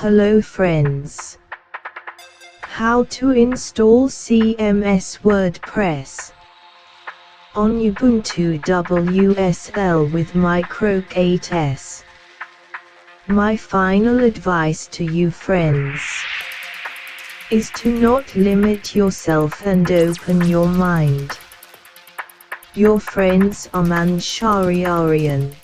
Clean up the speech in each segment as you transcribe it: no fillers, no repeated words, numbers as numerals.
Hello friends. How to install CMS WordPress on Ubuntu WSL with microk8s. My final advice to you friends is to not limit yourself and open your mind. Your friends Aman Shari Aryan.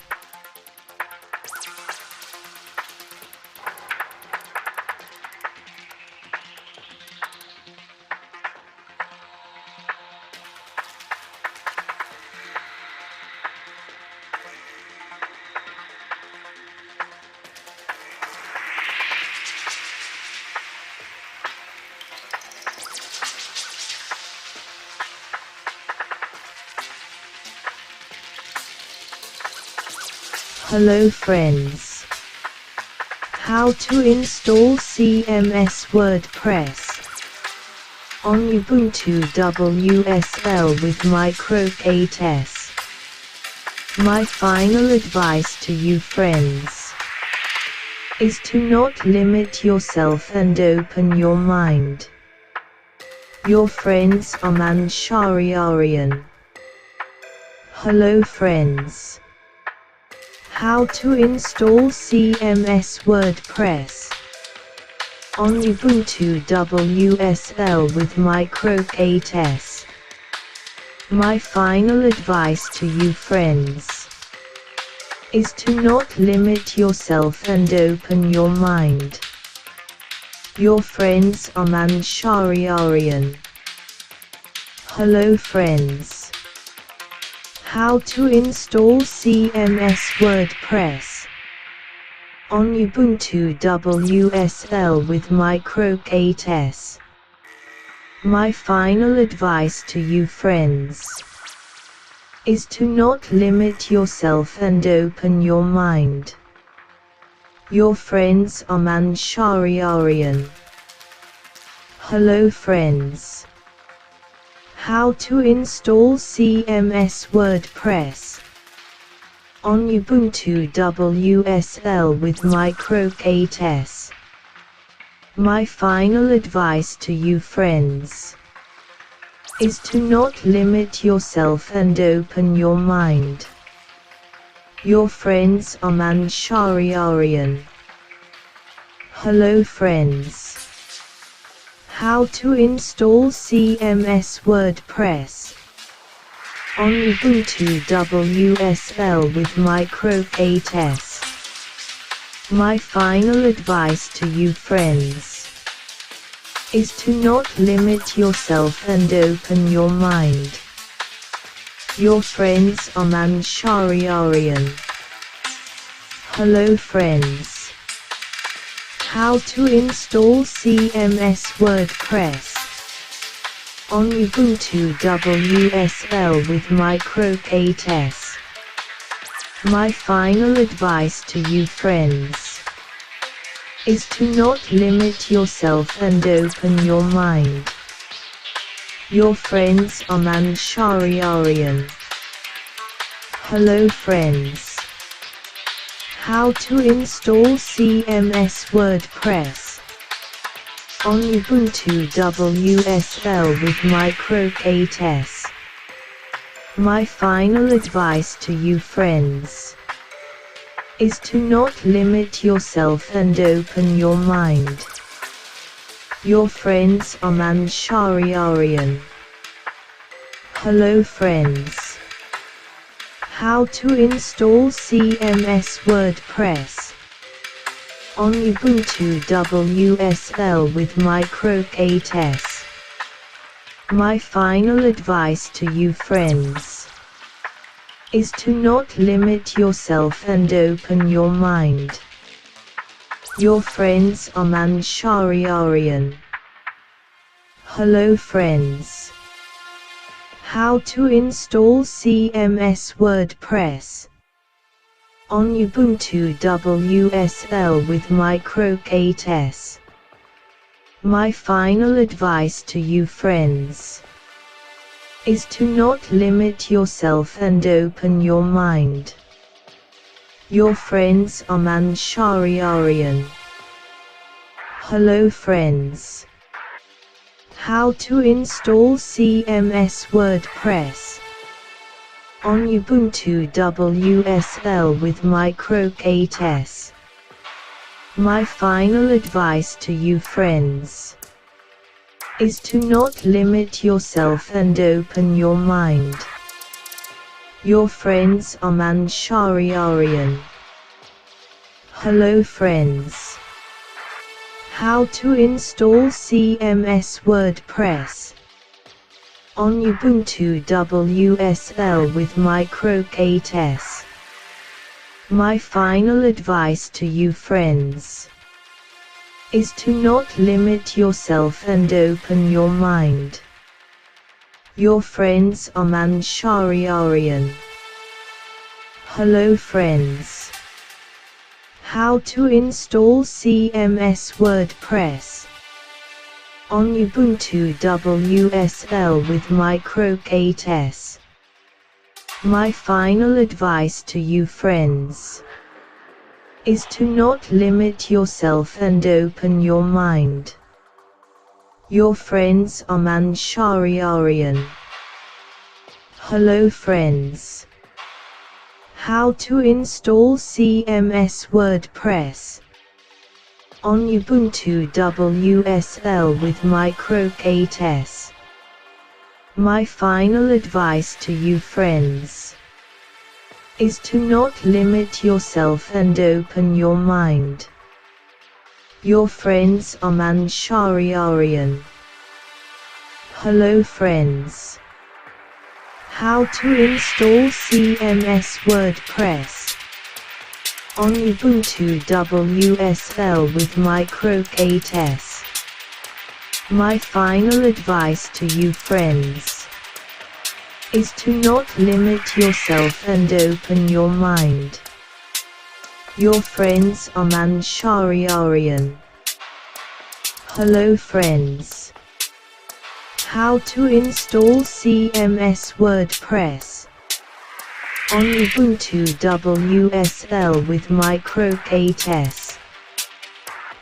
Hello friends. How to install CMS WordPress on Ubuntu WSL with microk8s. My final advice to you friends is to not limit yourself and open your mind. Your friends Aman Shari Aryan. Hello friends. How to install CMS WordPress on Ubuntu WSL with microk8s. My final advice to you friends is to not limit yourself and open your mind. Your friends Aman Shari Aryan. Hello friends. How to install CMS WordPress on Ubuntu WSL with microk8s. My final advice to you friends is to not limit yourself and open your mind. Your friends Aman Shari Aryan. Hello friends. How to install CMS WordPress on Ubuntu WSL with microk8s. My final advice to you friends is to not limit yourself and open your mind. Your friends Aman Shari Aryan. Hello friends. How to install CMS WordPress on Ubuntu WSL with microk8s. My final advice to you friends is to not limit yourself and open your mind. Your friends Aman Shari Aryan. Hello friends. How to install CMS WordPress on Ubuntu WSL with microk8s. My final advice to you friends is to not limit yourself and open your mind. Your friends Aman Shari Aryan. Hello friends. How to install CMS WordPress on Ubuntu WSL with microk8s. My final advice to you friends is to not limit yourself and open your mind. Your friends Aman Shari Aryan. Hello friends. How to install CMS WordPress on Ubuntu WSL with microk8s. My final advice to you friends is to not limit yourself and open your mind. Your friends Aman Shari Aryan. Hello friends. How to install CMS WordPress on Ubuntu WSL with microk8s. My final advice to you friends is to not limit yourself and open your mind. Your friends Aman Shari Aryan. Hello friends. How to install CMS WordPress on Ubuntu WSL with microk8s. My final advice to you friends is to not limit yourself and open your mind. Your friends are Manshari Aryan. Hello friends. How to install CMS WordPress on Ubuntu WSL with microk8s. My final advice to you friends is to not limit yourself and open your mind. Your friends are Manshari Aryan. Hello friends. How to install CMS WordPress on Ubuntu WSL with microk8s. My final advice to you friends is to not limit yourself and open your mind. Your friends are Manshari Aryan. Hello friends. How to install CMS WordPress on Ubuntu WSL with microk8s. My final advice to you friends is to not limit yourself and open your mind. Your friends are Manshari Aryan. Hello friends. How to install CMS WordPress on Ubuntu WSL with microk8s. My final advice to you friends is to not limit yourself and open your mind. Your friends are Manshari Aryan. Hello friends. How to install CMS WordPress on Ubuntu WSL with microk8s.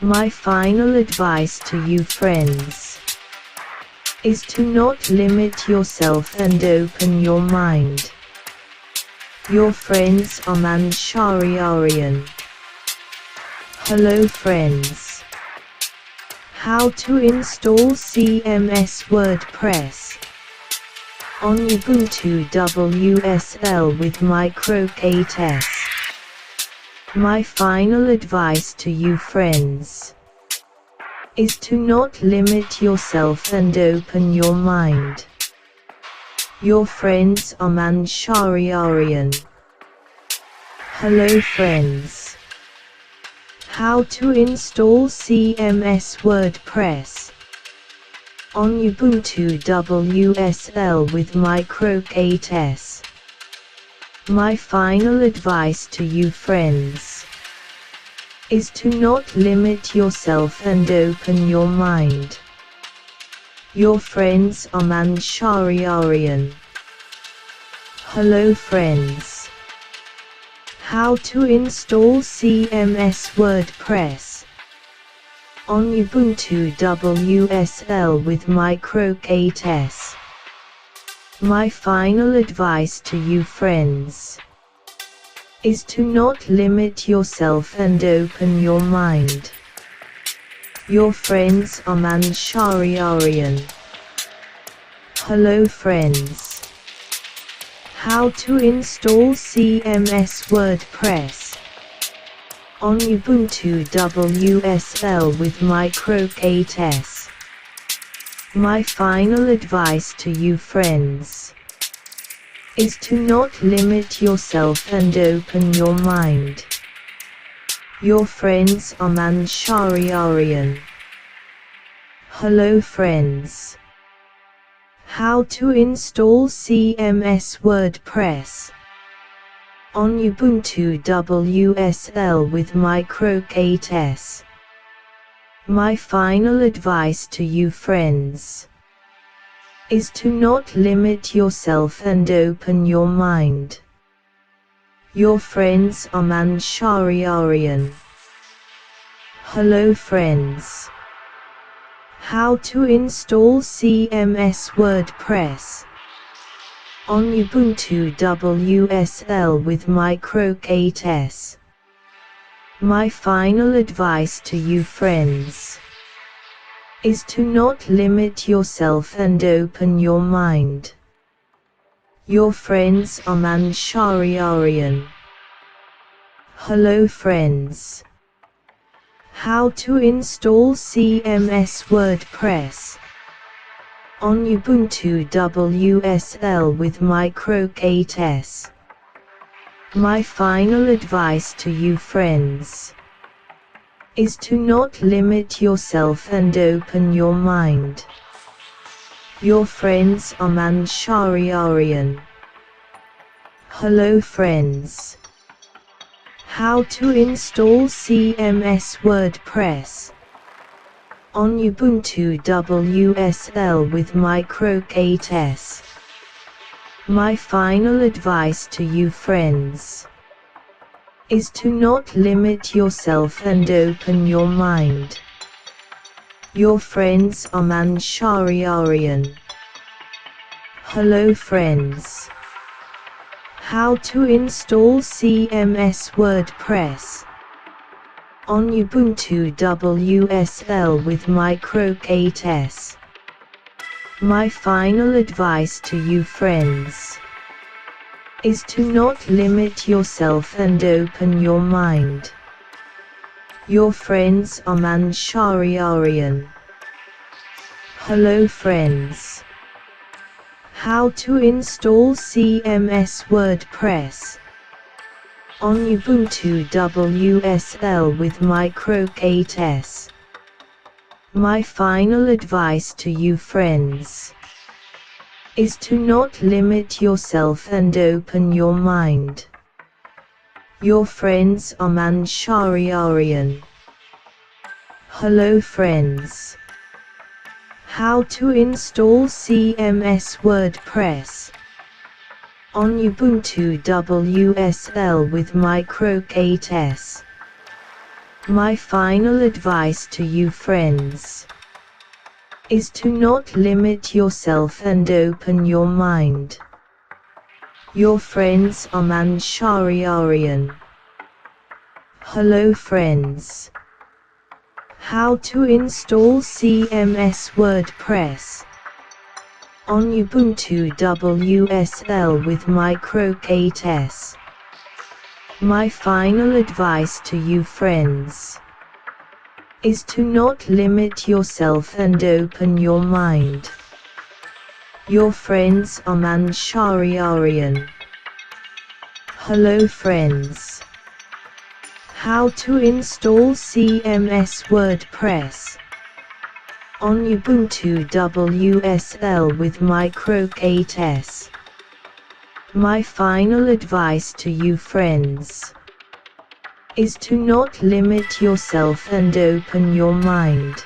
My final advice to you friends is to not limit yourself and open your mind. Your friends are Manshari Aryan. Hello friends. How to install CMS WordPress on Ubuntu WSL with microk8s. My final advice to you friends is to not limit yourself and open your mind. Your friends are Manshari Aryan. Hello friends. How to install CMS WordPress on Ubuntu WSL with microk8s. My final advice to you friends is to not limit yourself and open your mind. Your friends are Manshari Aryan. Hello friends. How to install CMS WordPress on Ubuntu WSL with microk8s. My final advice to you friends is to not limit yourself and open your mind. Your friends are Manshari Aryan. Hello friends. How to install CMS WordPress on Ubuntu WSL with microk8s. My final advice to you friends is to not limit yourself and open your mind. Your friends are Manshari Aryan. Hello friends. How to install CMS WordPress on Ubuntu WSL with microk8s. My final advice to you friends is to not limit yourself and open your mind. Your friends are Manshari Aryan. Hello friends. How to install CMS WordPress on Ubuntu WSL with microk8s. My final advice to you friends is to not limit yourself and open your mind. Your friends Aman Shariarian. Hello friends. How to install CMS WordPress on Ubuntu WSL with microk8s. My final advice to you friends is to not limit yourself and open your mind. Your friends Aman Shariarian. Hello friends. How to install CMS WordPress on Ubuntu WSL with microk8s. My final advice to you friends is to not limit yourself and open your mind. Your friends Aman Shariarian. Hello friends. How to install CMS WordPress on Ubuntu WSL with microk8s. My final advice to you friends is to not limit yourself and open your mind. Your friends Aman Shariarian. Hello friends. How to install CMS WordPress on Ubuntu WSL with microk8s. My final advice to you friends is to not limit yourself and open your mind. Your friends Aman Shariarian. Hello friends. How to install CMS WordPress on Ubuntu WSL with microk8s. My final advice to you friends is to not limit yourself and open your mind. Your friends Aman Shariarian. Hello friends. How to install CMS WordPress on Ubuntu WSL with microk8s. My final advice to you friends is to not limit yourself and open your mind. Your friends Aman Shariarian. Hello friends. How to install CMS WordPress on Ubuntu WSL with microk8s. My final advice to you friends is to not limit yourself and open your mind.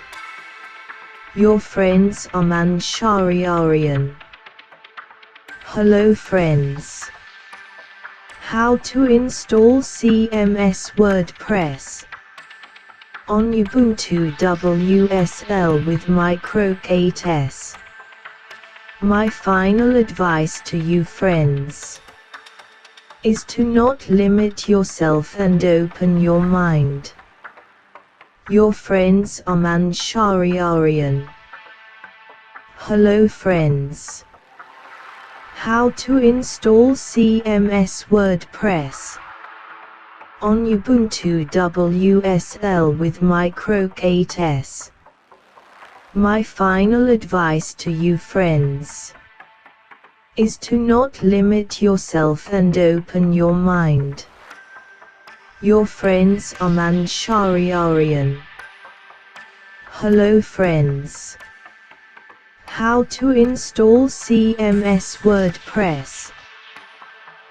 Your friends Aman Shariarian. Hello friends. How to install CMS WordPress on Ubuntu WSL with microk8s. My final advice to you friends is to not limit yourself and open your mind. Your friends Aman Shariarian. Hello friends. How to install CMS WordPress on Ubuntu WSL with microk8s. My final advice to you friends is to not limit yourself and open your mind. Your friends Aman Shariarian. Hello friends. How to install CMS WordPress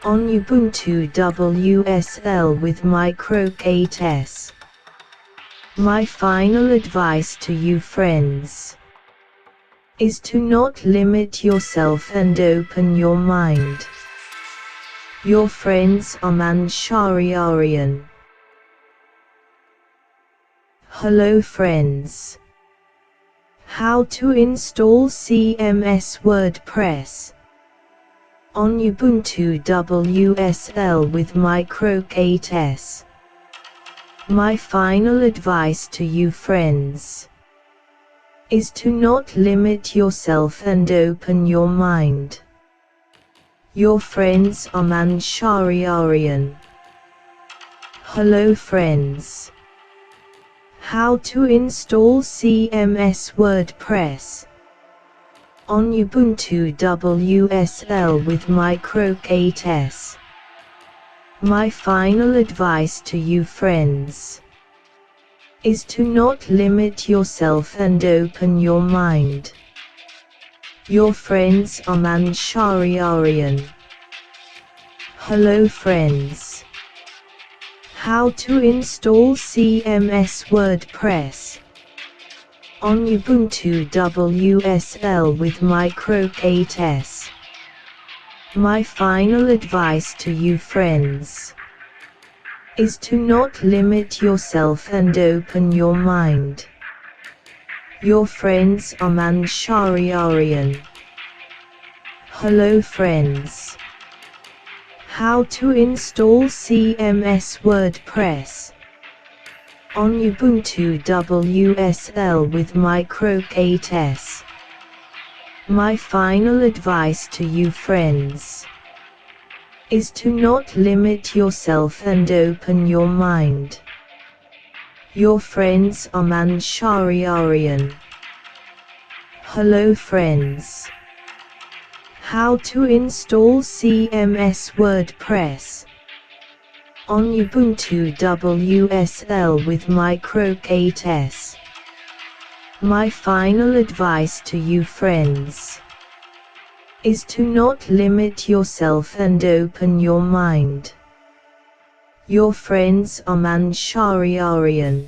on Ubuntu WSL with microk8s. My final advice to you friends is to not limit yourself and open your mind. Your friends Aman Shariarian. Hello friends. How to install CMS WordPress on Ubuntu WSL with microk8s. My final advice to you friends is to not limit yourself and open your mind. Your friends Aman Shariarian. Hello friends. How to install CMS WordPress on Ubuntu WSL with microk8s. My final advice to you friends is to not limit yourself and open your mind. Your friends Aman Shariarian. Hello friends. How to install CMS WordPress on Ubuntu WSL with microk8s. My final advice to you friends is to not limit yourself and open your mind. Your friends Aman Shariarian. Hello friends. How to install CMS WordPress on Ubuntu WSL with microk8s. My final advice to you friends is to not limit yourself and open your mind. Your friends Aman Shariarian. Hello friends. How to install CMS WordPress on Ubuntu WSL with microk8s. My final advice to you friends is to not limit yourself and open your mind. Your friends Aman Shariarian.